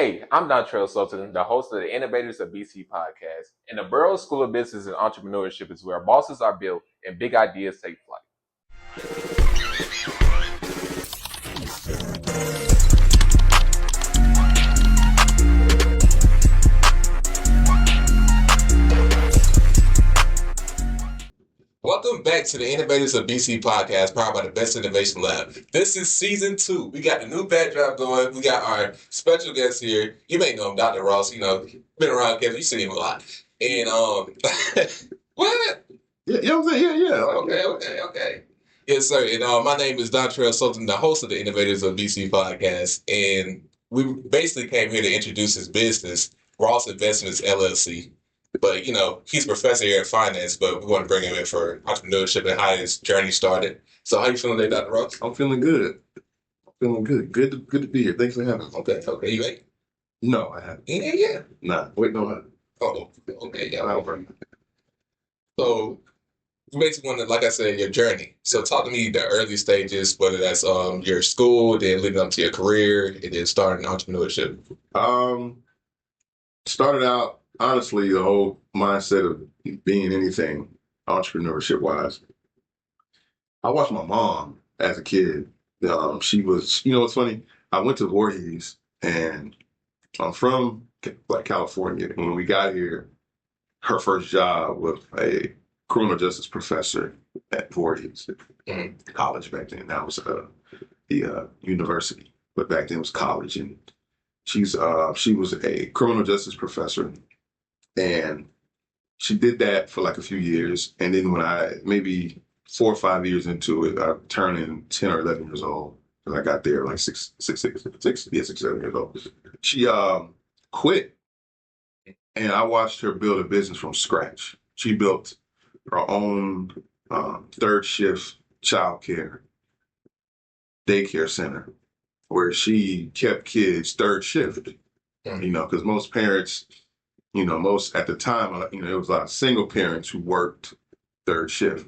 Hey, I'm Dontrell Sultan, the host of the Innovators of BC podcast. And the Burroughs School of Business and Entrepreneurship is where bosses are built and big ideas take flight. Welcome back to the Innovators of BC podcast, powered by the Best Innovation Lab. This is season 2. We got the new backdrop going. We got our special guest here. You may know him, Dr. Ross. Been around Kevin. You see him a lot. And what? Yeah, you know what I'm saying? Yeah. Okay. Yes, sir. And my name is Dontrell Sultan, the host of the Innovators of BC podcast. And we basically came here to introduce his business, Ross Investments LLC. But, he's a professor here at finance, but we want to bring him in for entrepreneurship and how his journey started. So how you feeling today, Dr. Ross? I'm feeling good. Good to be here. Thanks for having me. Okay. You ate? No, I haven't. Yeah. Nah, wait, no. Oh, okay. Yeah. So you basically want to, like I said, your journey. So talk to me the early stages, whether that's your school, then leading up to your career, and then starting entrepreneurship. Started out, honestly, the whole mindset of being anything entrepreneurship-wise. I watched my mom as a kid. She was, it's funny, I went to Voorhees, and I'm from California. When we got here, her first job was a criminal justice professor at Voorhees, college back then. That was the university, but back then it was college. And she was a criminal justice professor, and she did that for like a few years. And then when I maybe 4 or 5 years into it, I turned in 10 or 11 years old. And I got there like 6, 7 years old. She quit, and I watched her build a business from scratch. She built her own third shift childcare daycare center where she kept kids third shift. Because most parents, most at the time, it was a lot of single parents who worked third shift.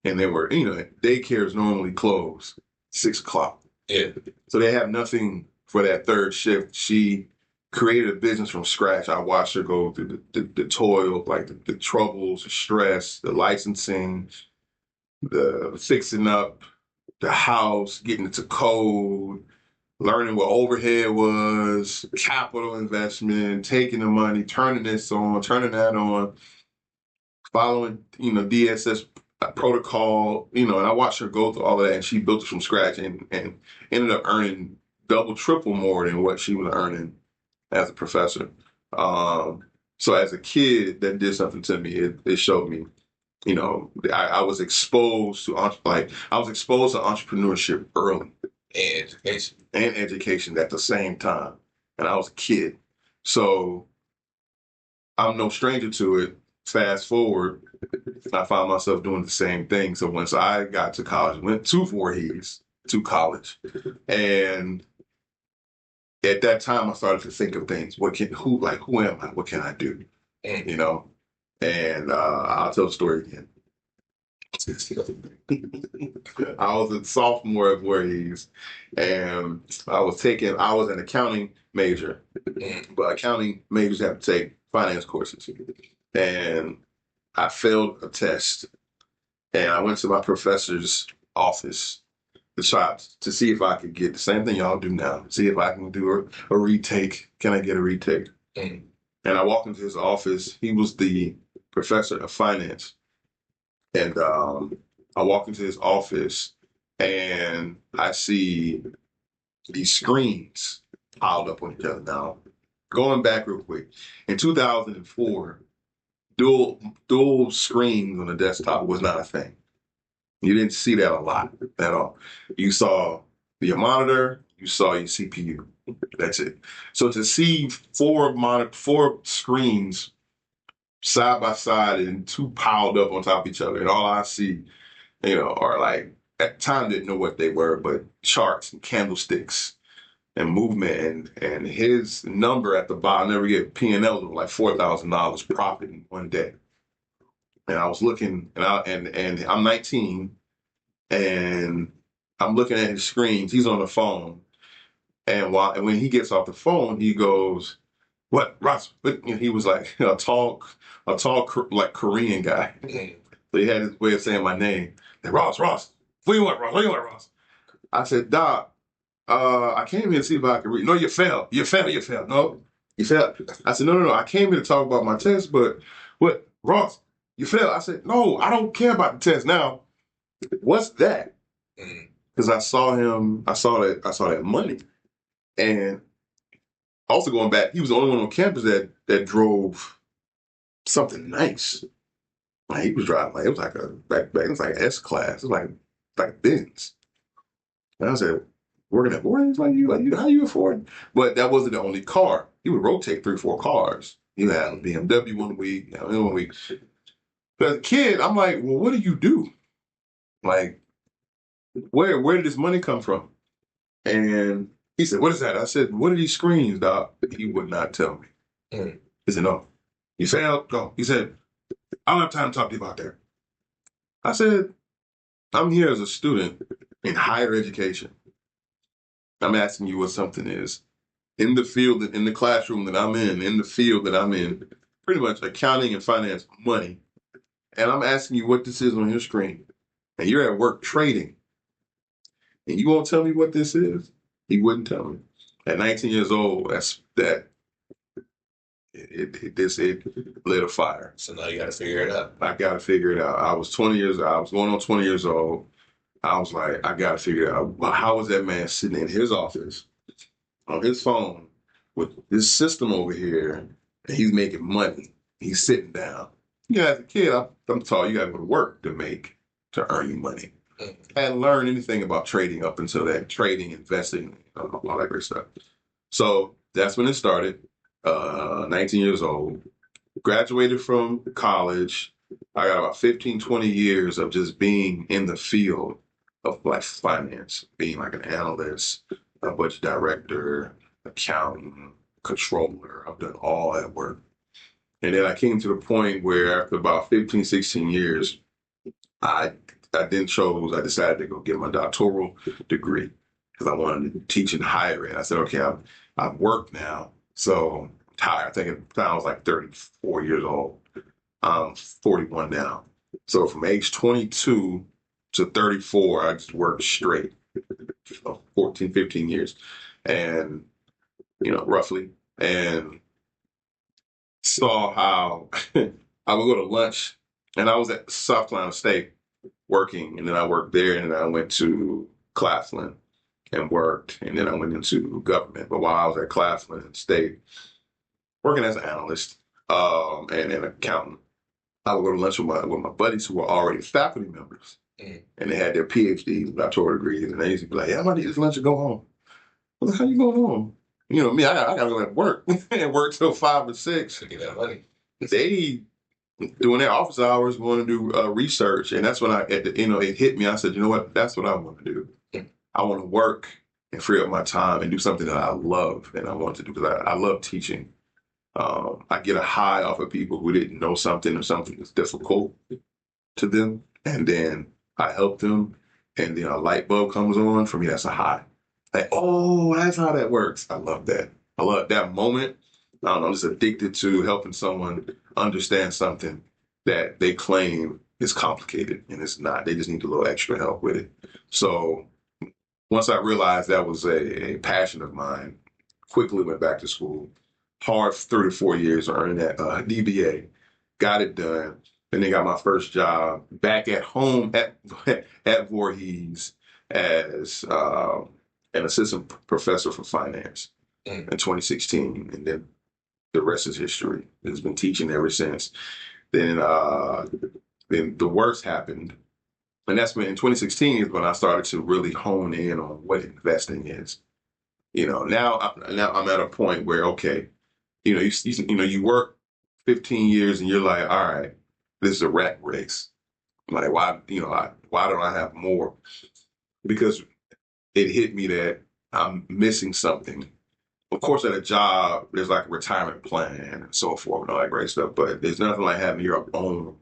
And they were, daycares normally close 6 o'clock. Yeah. So they have nothing for that third shift. She created a business from scratch. I watched her go through the toil, like the troubles, the stress, the licensing, the fixing up the house, getting it to code, learning what overhead was, capital investment, taking the money, turning this on, turning that on, following, DSS protocol, and I watched her go through all of that, and she built it from scratch and ended up earning double, triple more than what she was earning as a professor. So as a kid, that did something to me. It showed me, I was exposed to entrepreneurship early. And education at the same time. And I was a kid. So I'm no stranger to it. Fast forward, I found myself doing the same thing. So once I got to college, went to Voorhees, to college. And at that time, I started to think of things. Who am I? What can I do? And I'll tell the story again. I was a sophomore at Voorhees, and I was an accounting major, but accounting majors have to take finance courses. And I failed a test, and I went to my professor's office to see if I could get the same thing y'all do now, see if I can do a retake. Can I get a retake? And I walked into his office. He was the professor of finance. And I walk into his office, and I see these screens piled up on each other. Now, going back real quick, in 2004, dual screens on the desktop was not a thing. You didn't see that a lot at all. You saw your monitor, you saw your CPU. That's it. So to see four screens side by side and 2 piled up on top of each other, and all I see, are like, at the time didn't know what they were, but charts and candlesticks and movement, and his number at the bottom, I never get P&Ls of like $4,000 profit in one day. And I was looking, and I'm 19, and I'm looking at his screens. He's on the phone, And when he gets off the phone, he goes, "What, Ross?" But he was like like Korean guy. So he had his way of saying my name. Like, Ross, what do you want, Ross? What do you want, Ross? I said, Doc, I came here to see if I could read. No, you failed. You failed. No, you failed. I said, no. I came here to talk about my test, but what, Ross, you failed. I said, no, I don't care about the test now. What's that? Because I saw that money. And also going back, he was the only one on campus that drove something nice. Like he was driving, like it was like it was like an S class. It was like Benz. And I said, working at boarding, like you, how you afford? But that wasn't the only car. He would rotate 3-4 cars. He had a BMW one week, one week. But as a kid, I'm like, well, what do you do? Like, where did this money come from? And he said, what is that? I said, what are these screens, Doc? He would not tell me. He said, no. You failed? No. He said, I don't have time to talk to you about that. I said, I'm here as a student in higher education. I'm asking you what something is. In the field, in the classroom that I'm in the field that I'm in, pretty much accounting and finance, money. And I'm asking you what this is on your screen. And you're at work trading. And you won't tell me what this is? He wouldn't tell me. At 19 years old, it lit a fire. So now you got to figure it out. I got to figure it out. I was going on 20 years old. I was like, I got to figure it out. Well, how was that man sitting in his office on his phone with this system over here and he's making money? He's sitting down. You know, as a kid, I'm taught you got to go to work to earn your money. I hadn't learned anything about trading up until that, trading, investing, all that great stuff. So that's when it started. 19 years old, graduated from college. I got about 15, 20 years of just being in the field of like finance, being like an analyst, a budget director, accountant, controller. I've done all that work. And then I came to the point where after about 15, 16 years, I decided to go get my doctoral degree because I wanted to teach in higher ed. I said, okay, I've worked now. So I'm tired. I think at the time I was like 34 years old. I'm 41 now. So from age 22 to 34, I just worked straight, 14, 15 years. And, roughly. And saw how I would go to lunch. And I was at South Carolina State working. And then I worked there. And then I went to Claflin and worked. And then I went into government. But while I was at Claflin State, working as an analyst and an accountant, I would go to lunch with my buddies who were already faculty members. And they had their PhDs, doctoral degrees, and they used to be like, yeah, I'm about to eat this lunch and go home. I was like, how you going home? Me, I got to go to work and work till 5 or 6 to get that money. They, doing their office hours, going to do research. And that's when it hit me. I said, you know what? That's what I want to do. I want to work and free up my time and do something that I love and I want to do because I love teaching. I get a high off of people who didn't know something or something that's difficult to them. And then I help them and then a light bulb comes on. For me, that's a high. Like, oh, that's how that works. I love that. I love that moment. I don't know, I'm just addicted to helping someone understand something that they claim is complicated and it's not. They just need a little extra help with it. So once I realized that was a passion of mine, quickly went back to school. Hard 3 to 4 years earning that DBA. Got it done. And then got my first job back at home at Voorhees as an assistant professor for finance in 2016. And then the rest is history. It's been teaching ever since. Then the worst happened. And that's when in 2016 is when I started to really hone in on what investing is. Now I'm at a point where, okay, you work 15 years and you're like, all right, this is a rat race. Like, why don't I have more? Because it hit me that I'm missing something. Of course, at a job, there's like a retirement plan and so forth and all that great stuff, but there's nothing like having your own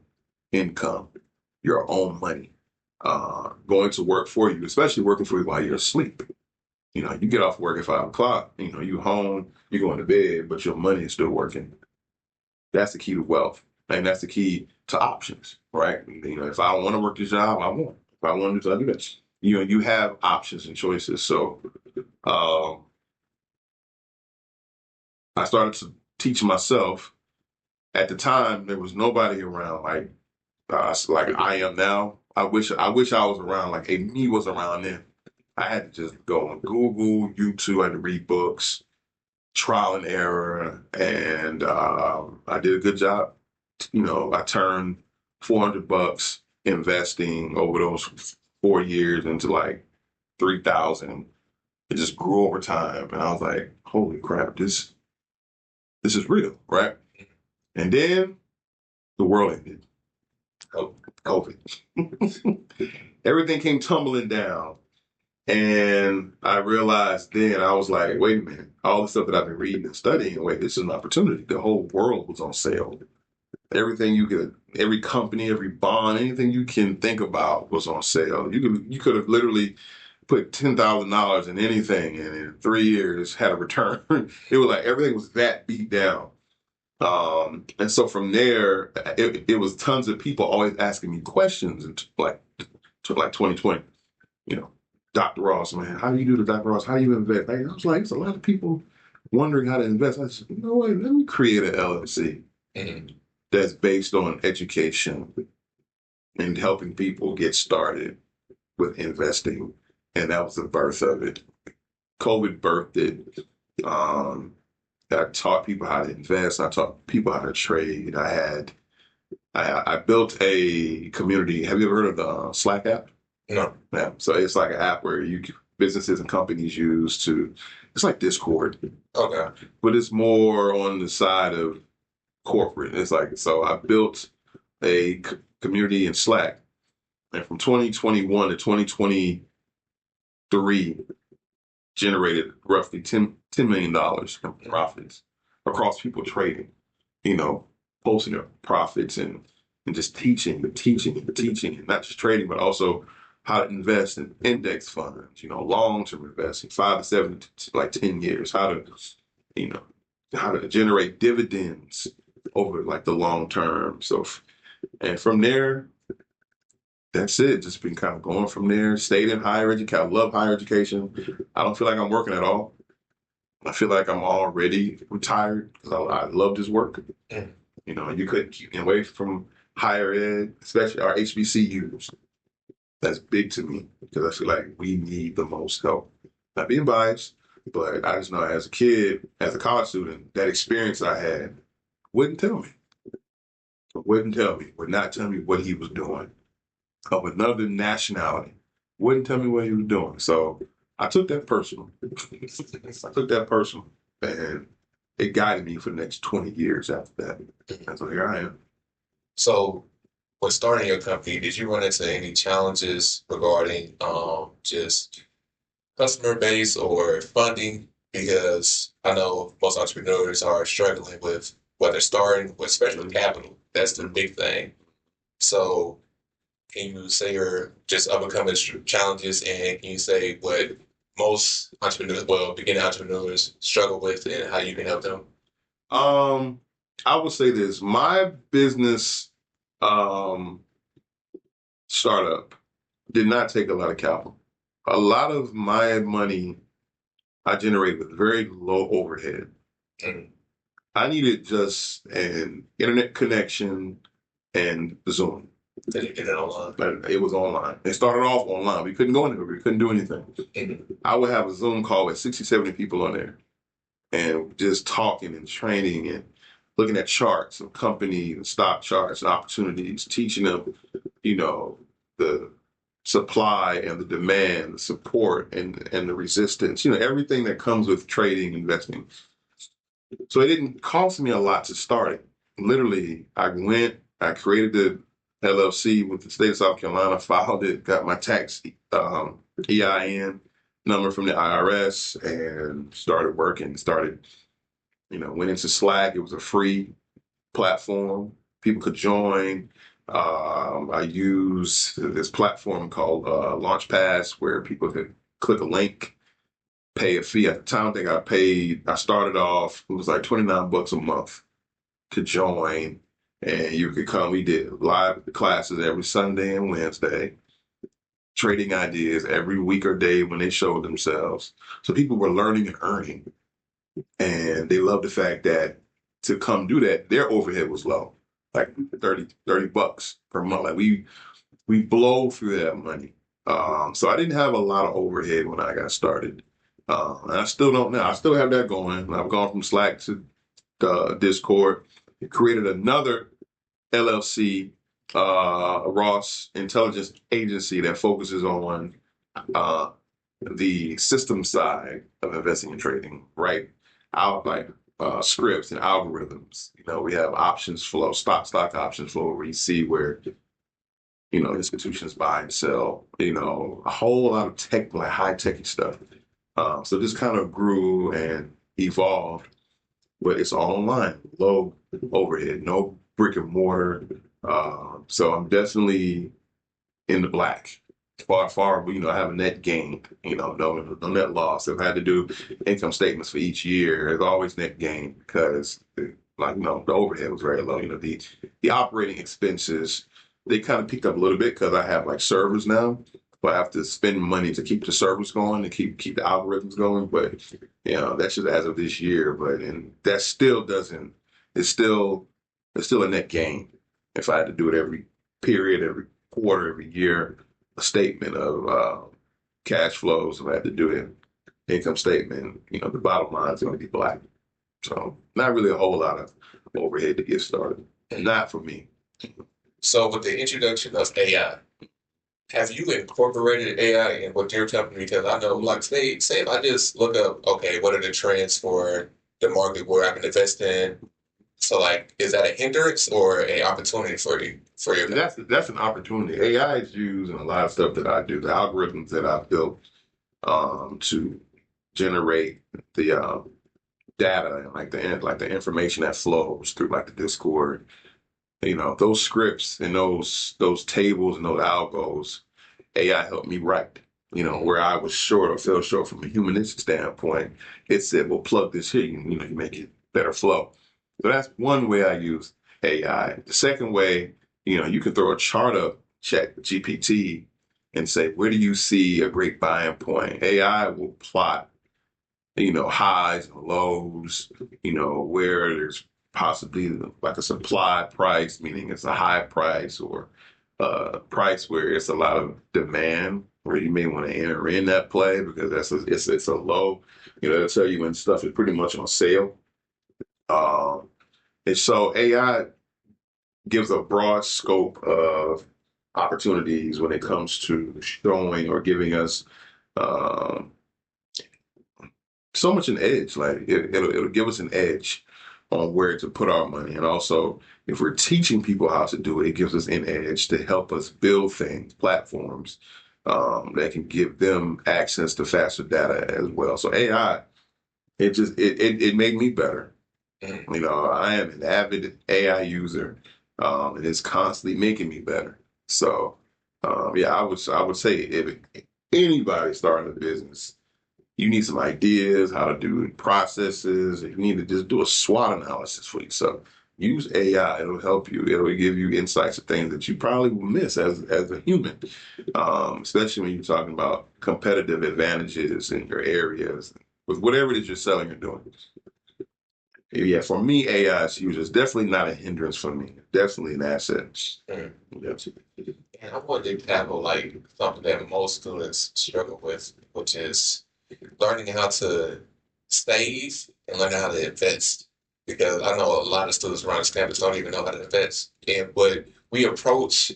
income, your own money, going to work for you, especially working for you while you're asleep. You know, you get off work at 5 o'clock, you know, you home, you going to bed, but your money is still working. That's the key to wealth. And that's the key to options, right? You know, if I don't want to work this job, I won't. If I want to do this, you know, you have options and choices. So um, I started to teach myself. At the time, there was nobody around like I am now. I wish I was around like me was around then. I had to just go on Google, YouTube. I had to read books, trial and error, and I did a good job. You know, I turned $400 investing over those 4 years into like 3,000. It just grew over time, and I was like, "Holy crap! This is real, right?" And then the world ended. COVID. Everything came tumbling down. And I realized then, I was like, wait a minute, all the stuff that I've been reading and studying, wait, this is an opportunity. The whole world was on sale. Everything you could, every company, every bond, anything you can think about was on sale. You could have literally put $10,000 in anything and in 3 years had a return. It was like everything was that beat down. And so from there, it was tons of people always asking me questions and like 2020, you know, Dr. Ross, man, how do you do the Dr. Ross? How do you invest? Like, I was like, there's a lot of people wondering how to invest. I said, you know what? Let me create an LLC that's based on education and helping people get started with investing. And that was the birth of it. COVID birthed it. I taught people how to invest. I taught people how to trade. I built a community. Have you ever heard of the Slack app? No. Yeah. So it's like an app where businesses and companies use to. It's like Discord. Okay. But it's more on the side of corporate. It's like, so I built a community in Slack, and from 2021 to 2023 generated roughly $10 million in profits across people trading, you know, posting their profits and just teaching, and not just trading, but also how to invest in index funds, you know, long-term investing, 5 to 7 to like 10 years, you know, how to generate dividends over like the long term. So, and from there, that's it. Just been kind of going from there. Stayed in higher education. I love higher education. I don't feel like I'm working at all. I feel like I'm already retired because I love this work. You know, you couldn't keep me away from higher ed, especially our HBCUs. That's big to me because I feel like we need the most help. Not being biased, but I just know as a kid, as a college student, that experience I had wouldn't tell me. Would not tell me what he was doing of another nationality. Wouldn't tell me what he was doing. So I took that personal. And it guided me for the next 20 years after that. And so here I am. So, when starting your company, did you run into any challenges regarding just customer base or funding? Because I know most entrepreneurs are struggling with what they're starting, especially with capital. That's the big thing. So, can you say your just overcoming challenges, and can you say what most entrepreneurs, well, beginning entrepreneurs struggle with, and how you can help them? I would say this. My business startup did not take a lot of capital. A lot of my money I generated with very low overhead. Mhm. I needed just an internet connection and Zoom. Did you get it online? But it was online. It started off online. We couldn't go anywhere. We couldn't do anything. I would have a Zoom call with 60, 70 people on there and just talking and training and looking at charts of companies and stock charts and opportunities, teaching them, you know, the supply and the demand, the support and the resistance, you know, everything that comes with trading, investing. So it didn't cost me a lot to start it. Literally, I created the LLC with the state of South Carolina, filed it, got my tax EIN number from the IRS, and started working. Went into Slack. It was a free platform. People could join. I use this platform called Launchpass where people could click a link pay a fee. At the time, I started off, it was like $29 a month to join. And you could come, we did live classes every Sunday and Wednesday, trading ideas every week or day when they showed themselves. So people were learning and earning. And they loved the fact that to come do that, their overhead was low, like $30 per month. Like we blow through that money. So I didn't have a lot of overhead when I got started. And I still don't now. I still have that going. I've gone from Slack to Discord. Created another LLC, Ross Intelligence Agency that focuses on the system side of investing and trading, right? Out like scripts and algorithms. We have options flow, stock options flow, where you see where institutions buy and sell. A whole lot of tech, like high techy stuff. So this kind of grew and evolved, but it's all online, low overhead, no brick and mortar. So I'm definitely in the black. Far, I have a net gain, no net loss. I've had to do income statements for each year. There's always net gain because, the overhead was very low. The operating expenses, they kind of picked up a little bit because I have like servers now, but I have to spend money to keep the servers going, to keep the algorithms going. But, that's just as of this year. And that still doesn't, it's still a net gain if I had to do it every period, every quarter, every year. A statement of cash flows. If I had to do it, income statement, the bottom line is going to be black. So not really a whole lot of overhead to get started. And not for me. So with the introduction of AI, have you incorporated AI in what you're telling me? Because I know, like, say if I just look up, okay, what are the trends for the market where I can invest in? So, like, is that a hindrance or an opportunity for you? That's an opportunity. AI is used in a lot of stuff that I do. The algorithms that I've built to generate the data and like the information that flows through like the Discord. Those scripts and those tables and those algos, AI helped me write. Where I was short or fell short from a humanistic standpoint, it said, "Well, plug this here. You make it better flow." So that's one way I use AI. The second way, you can throw a chart up, check GPT, and say, "Where do you see a great buying point?" AI will plot, highs and lows, where there's possibly like a supply price, meaning it's a high price, or a price where it's a lot of demand, where you may want to enter in that play because it's a low. It'll tell you when stuff is pretty much on sale. And so AI gives a broad scope of opportunities when it comes to showing or giving us so much an edge. Like it'll give us an edge on where to put our money. And also, if we're teaching people how to do it, it gives us an edge to help us build things, platforms that can give them access to faster data as well. So AI, it made me better. I am an avid AI user, and it's constantly making me better. So, I would say if anybody starting a business, you need some ideas how to do processes. You need to just do a SWOT analysis for yourself. Use AI; it'll help you. It'll give you insights of things that you probably will miss as a human, especially when you're talking about competitive advantages in your areas with whatever it is you're selling or doing. Yeah, for me, AI is huge. It's definitely not a hindrance for me. Definitely an asset. Mm. Yes. And I want to tackle like something that most students struggle with, which is learning how to save and learning how to invest. Because I know a lot of students around this campus don't even know how to invest. But we approach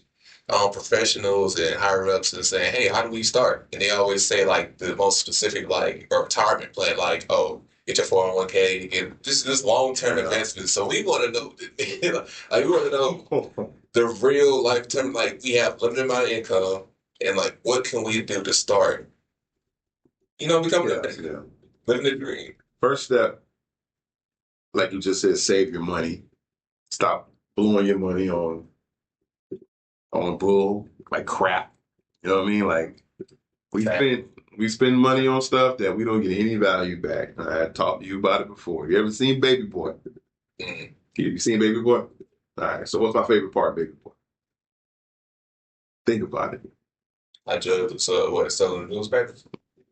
professionals and higher ups and saying, "Hey, how do we start?" And they always say like the most specific, like a retirement plan, like, "Oh, get your 401k to get this long term investment." So we want to know, like we want to know the real life term. Like we have limited amount of income, and like what can we do to start? Becoming living the dream. First step, like you just said, save your money. Stop blowing your money on bull, like crap. You know what I mean? Like We spend money on stuff that we don't get any value back. I had talked to you about it before. You ever seen Baby Boy? Mm. You seen Baby Boy? All right. So what's my favorite part of Baby Boy? Think about it. I judge what selling newspapers.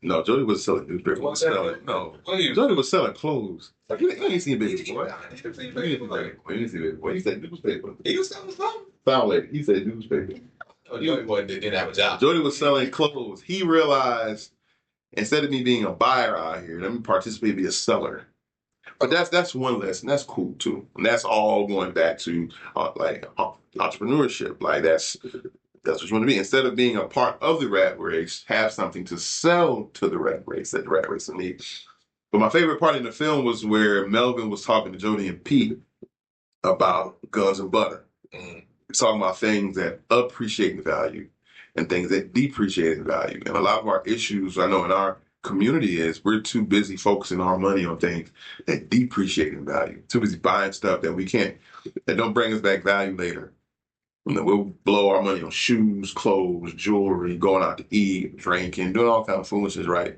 No, Jody was selling newspapers. Jody was selling clothes. You ain't seen Baby Boy. You ain't seen Baby Boy. He said newspaper. He was selling something. Found lady. He said newspaper. Oh, Jody didn't have a job. Jody was selling clothes. He realized instead of me being a buyer out here, let me participate, be a seller. But that's one lesson. That's cool too, and that's all going back to entrepreneurship. Like that's what you want to be. Instead of being a part of the rat race, have something to sell to the rat race that the rat race needs. But my favorite part in the film was where Melvin was talking to Jody and Pete about guns and butter. Mm. He's talking about things that appreciate in value and things that depreciate in value. And a lot of our issues, I know in our community, is we're too busy focusing our money on things that depreciate in value. Too busy buying stuff that don't bring us back value later. You know, we'll blow our money on shoes, clothes, jewelry, going out to eat, drinking, doing all kinds of foolishness, right?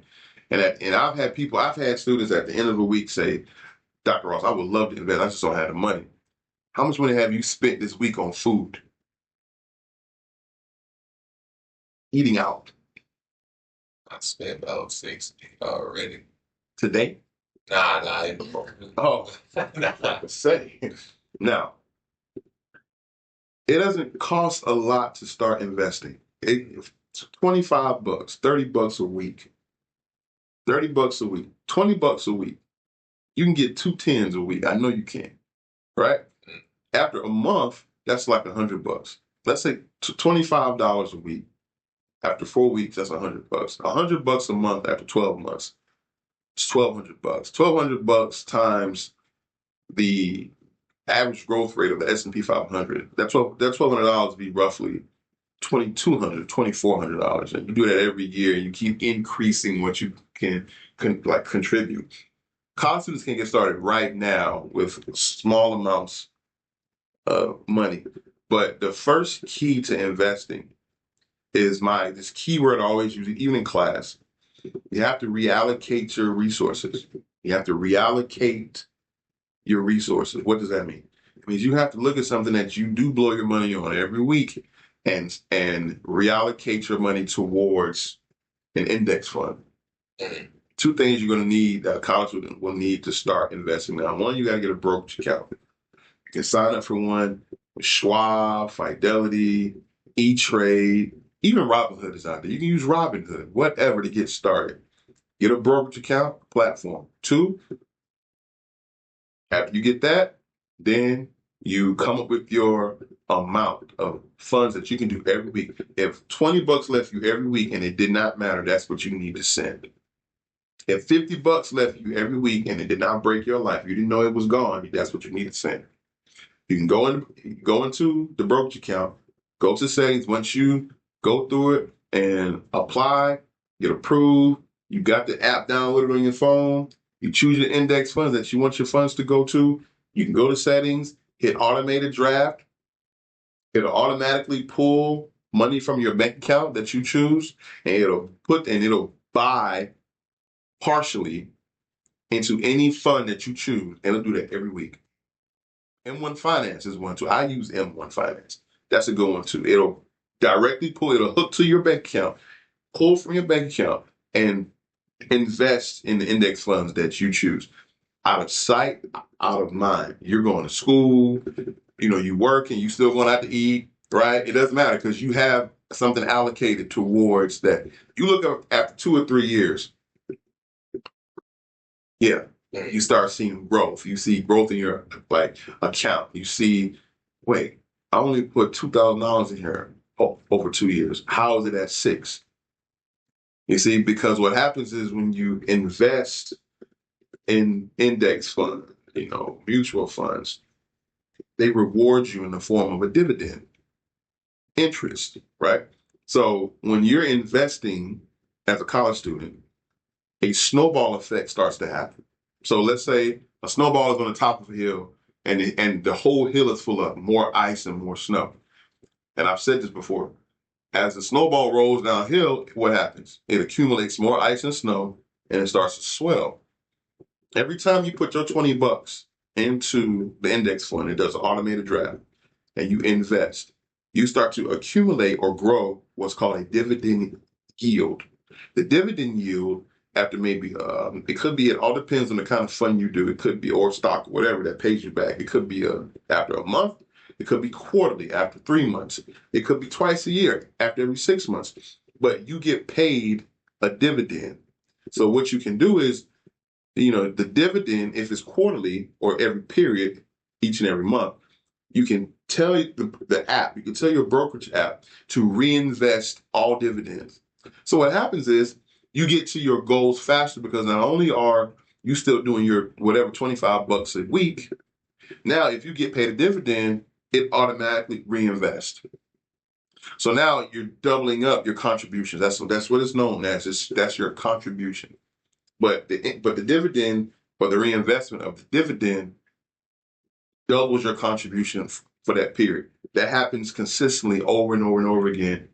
And I've had students at the end of the week say, Dr. Ross, I would love to invest. I just don't have the money. How much money have you spent this week on food? Eating out. I spent about 60 already. Today? Nah. Oh, say. Now, it doesn't cost a lot to start investing. It's $25, $30 a week. $30 a week, $20 a week. You can get 2 tens a week. I know you can, right? Mm. After a month, that's like $100. Let's say $25 a week. After 4 weeks, that's $100. $100 a month after 12 months. It's $1,200. $1,200 times the average growth rate of the S&P 500. That's $1,200 would be roughly $2,200, $2,400, and you do that every year, and you keep increasing what you can contribute. College students can get started right now with small amounts of money, but the first key to investing is this keyword I always use, even in class. You have to reallocate your resources. You have to reallocate your resources. What does that mean? It means you have to look at something that you do blow your money on every week and reallocate your money towards an index fund. Mm. 2 things you're going to need, that a college student will need to start investing now. One, you got to get a brokerage account. You can sign up for one with Schwab, Fidelity, E-Trade, even Robinhood is out there. You can use Robinhood, whatever, to get started. Get a brokerage account platform. 2, after you get that, then you come up with your amount of funds that you can do every week. If $20 left you every week and it did not matter, that's what you need to send. If $50 left you every week and it did not break your life, you didn't know it was gone, that's what you need to send. You can go into the brokerage account, go to settings. Once you go through it and apply, get approved, you got the app downloaded on your phone, you choose your index funds that you want your funds to go to, you can go to settings, hit automated draft. It'll automatically pull money from your bank account that you choose, and it'll buy partially into any fund that you choose, and it'll do that every week. M1 Finance is one too. I use M1 Finance. That's a good one too. It'll hook to your bank account, pull from your bank account, and invest in the index funds that you choose. Out of sight, out of mind. You're going to school, you work and you still going out to eat, right? It doesn't matter because you have something allocated towards that. You look up after 2 or 3 years, yeah, you start seeing growth. You see growth in your account. You see, wait, I only put $2,000 in here over 2 years. How is it at 6? You see, because what happens is when you invest in index funds, mutual funds, they reward you in the form of a dividend, interest, right? So when you're investing as a college student, a snowball effect starts to happen. So let's say a snowball is on the top of a hill and the whole hill is full of more ice and more snow. And I've said this before. As the snowball rolls downhill, what happens? It accumulates more ice and snow, and it starts to swell. Every time you put your $20 into the index fund, it does an automated draft, and you invest, you start to accumulate or grow what's called a dividend yield. The dividend yield, after maybe, it could be, it all depends on the kind of fund you do. It could be, or stock, or whatever that pays you back. It could be after a month. It could be quarterly, after 3 months. It could be twice a year, after every 6 months. But you get paid a dividend. So what you can do is, the dividend, if it's quarterly or every period, each and every month, you can tell the app, you can tell your brokerage app to reinvest all dividends. So what happens is you get to your goals faster, because not only are you still doing your whatever $25 a week, now if you get paid a dividend, it automatically reinvests. So now you're doubling up your contributions. That's what it's known as. That's your contribution. But the dividend, or the reinvestment of the dividend, doubles your contribution for that period. That happens consistently over and over and over again.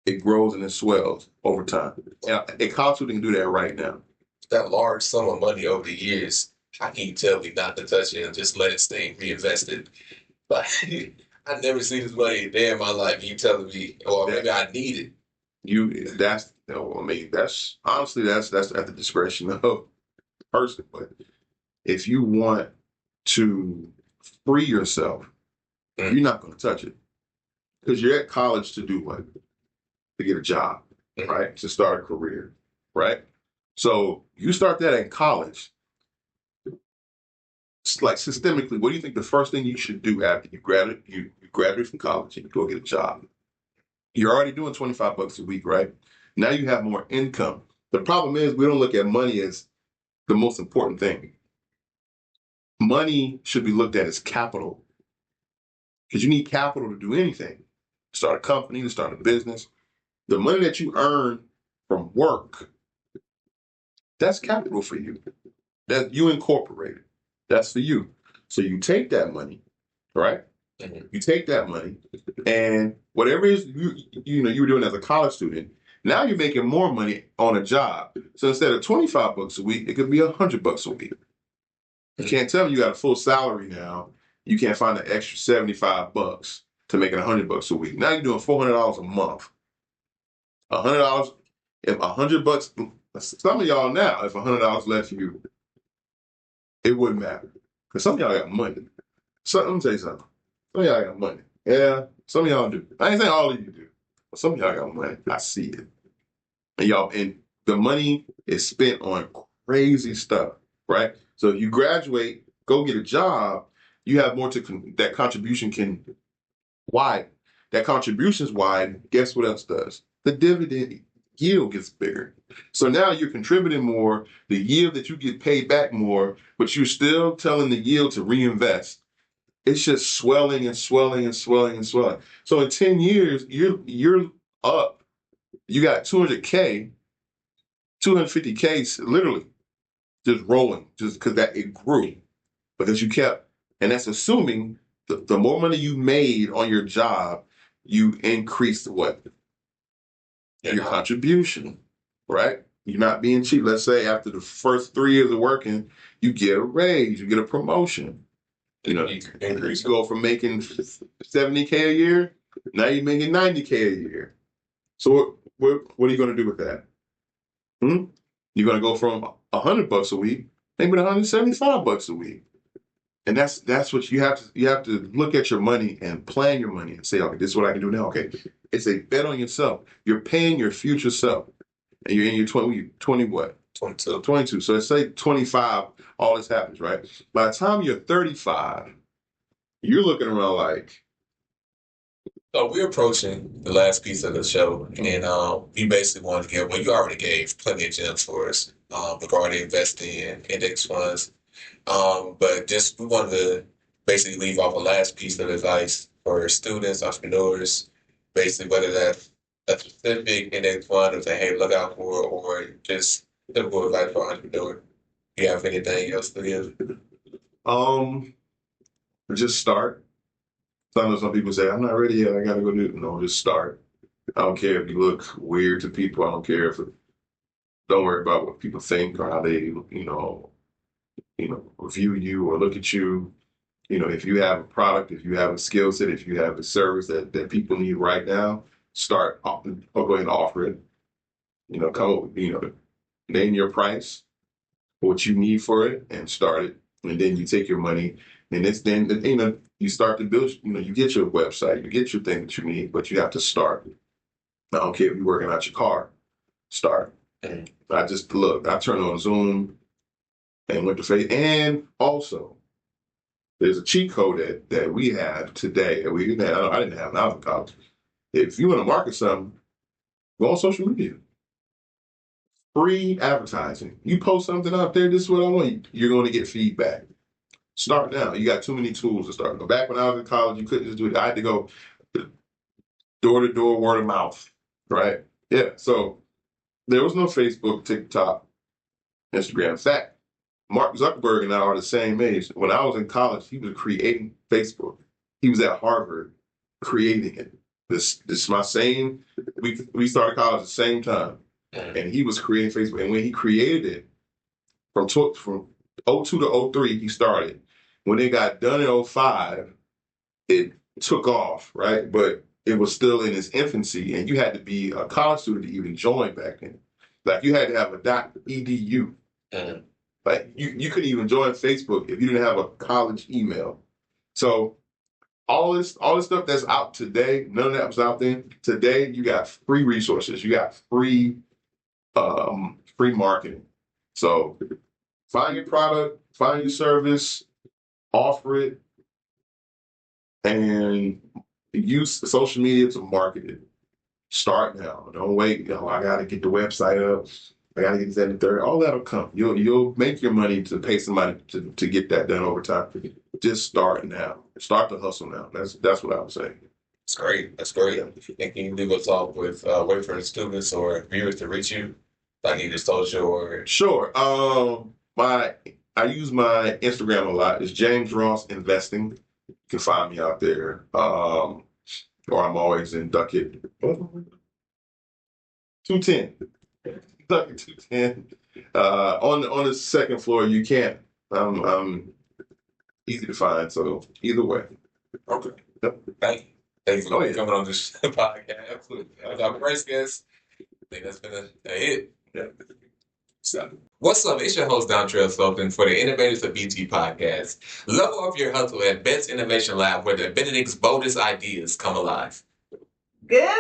It grows and it swells over time. And a college student can do that right now. That large sum of money over the years, how can you tell me not to touch it and just let it stay reinvested? Like, I never seen this money a day in my life. You telling me, or maybe I need it. That's honestly, that's at the discretion of the person. But if you want to free yourself, you're not going to touch it, because you're at college to do what? To get a job, right? To start a career, right? So you start that in college. It's like, systemically, what do you think the first thing you should do after you graduate from college and you go get a job? You're already doing $25 a week, right? Now you have more income. The problem is we don't look at money as the most important thing. Money should be looked at as capital, because you need capital to do anything. To start a company, to start a business. The money that you earn from work, that's capital for you. That you incorporated. That's for you. So you take that money, right? Mm-hmm. You take that money, and whatever it is you were doing as a college student, now you're making more money on a job. So instead of $25 a week, it could be $100 a week. You can't tell me you got a full salary now. You can't find an extra $75 to make it $100 a week. Now you're doing $400 a month. $100, if $100, some of y'all now, if $100 left you, it wouldn't matter. Because some of y'all got money. So let me tell you something. Some of y'all got money. Yeah, some of y'all do. I ain't saying all of you do, but some of y'all got money. I see it. And the money is spent on crazy stuff, right? So if you graduate, go get a job, you have more that contribution can widen. That contribution's wide. Guess what else does? The dividend yield gets bigger. So now you're contributing more, the yield that you get paid back more, but you're still telling the yield to reinvest. It's just swelling and swelling and swelling and swelling. So in 10 years, you're up. You got 200K, 250K literally just rolling, just because that it grew. Because you kept, and that's assuming the more money you made on your job, you increased what? Your contribution, right? You're not being cheap. Let's say after the first 3 years of working, you get a raise, you get a promotion. You go from making $70K a year, now you're making $90K a year. So what are you going to do with that? You're going to go from $100 a week, maybe $175 a week. And that's what you have to look at your money and plan your money and say, okay, this is what I can do now. Okay, it's a bet on yourself. You're paying your future self, and you're in your 20 what? 22. So let's say 25, all this happens, right? By the time you're 35, you're looking around like. So we're approaching the last piece of the show, and we basically wanted to give, well, you already gave plenty of gems for us regarding investing in index funds. But just we wanted to basically leave off a last piece of advice for students, entrepreneurs, basically whether that's a specific index fund or say, hey, look out for, or just typical advice for an entrepreneur. Do you have anything else to give? Just start. I know some people say, I'm not ready yet, I gotta go do it. No, just start. I don't care if you look weird to people. I don't care if don't worry about what people think or how they, view you or look at you. If you have a product, if you have a skill set, if you have a service that people need right now, start or go ahead and offer it. Come up with, name your price, what you need for it, and start it. And then you take your money, and you start to build. You get your website, you get your thing that you need, but you have to start. I don't care if you're working out your car, start. Mm. I turned on Zoom and went to Facebook. And also, there's a cheat code that we have today that we didn't have. I didn't have when I was in college. If you want to market something, go on social media. Free advertising. You post something out there, this is what I want. You're going to get feedback. Start now. You got too many tools to start. But back when I was in college, you couldn't just do it. I had to go door to door, word of mouth, right? Yeah. So there was no Facebook, TikTok, Instagram. In fact, Mark Zuckerberg and I are the same age. When I was in college, he was creating Facebook. He was at Harvard creating it. This is my same. We started college at the same time, and he was creating Facebook. And when he created it, from '02 to '03, he started. When it got done in '05, it took off, right? But it was still in its infancy, and you had to be a college student to even join back then. Like you had to have a .edu. Mm. Like you couldn't even join Facebook if you didn't have a college email. So all this stuff that's out today, none of that was out then. Today you got free resources, you got free marketing. So find your product, find your service, offer it, and use social media to market it. Start now. Don't wait. I got to get the website up. I got to get that and third. All that'll come. You'll make your money to pay somebody to get that done over time. Just start now. Start the hustle now. That's what I would say. That's great. That's great. If you think you can leave us off with wait for the students or viewers to reach you, I need to social or Sure. I use my Instagram a lot. It's James Ross Investing. You can find me out there. Or I'm always in Duckett 210. Duckett 210. On the second floor, you can't. I'm easy to find. So either way. okay. Yep. Thank you. Thanks for Oh, yeah. coming on this podcast. Absolutely. I'm a great guest. I think that's been a hit. Yeah. So, what's up? It's your host, Dontrell Sullivan, for the Innovators of BT podcast. Level up your hustle at Best Innovation Lab, where the Benedict's boldest ideas come alive. Good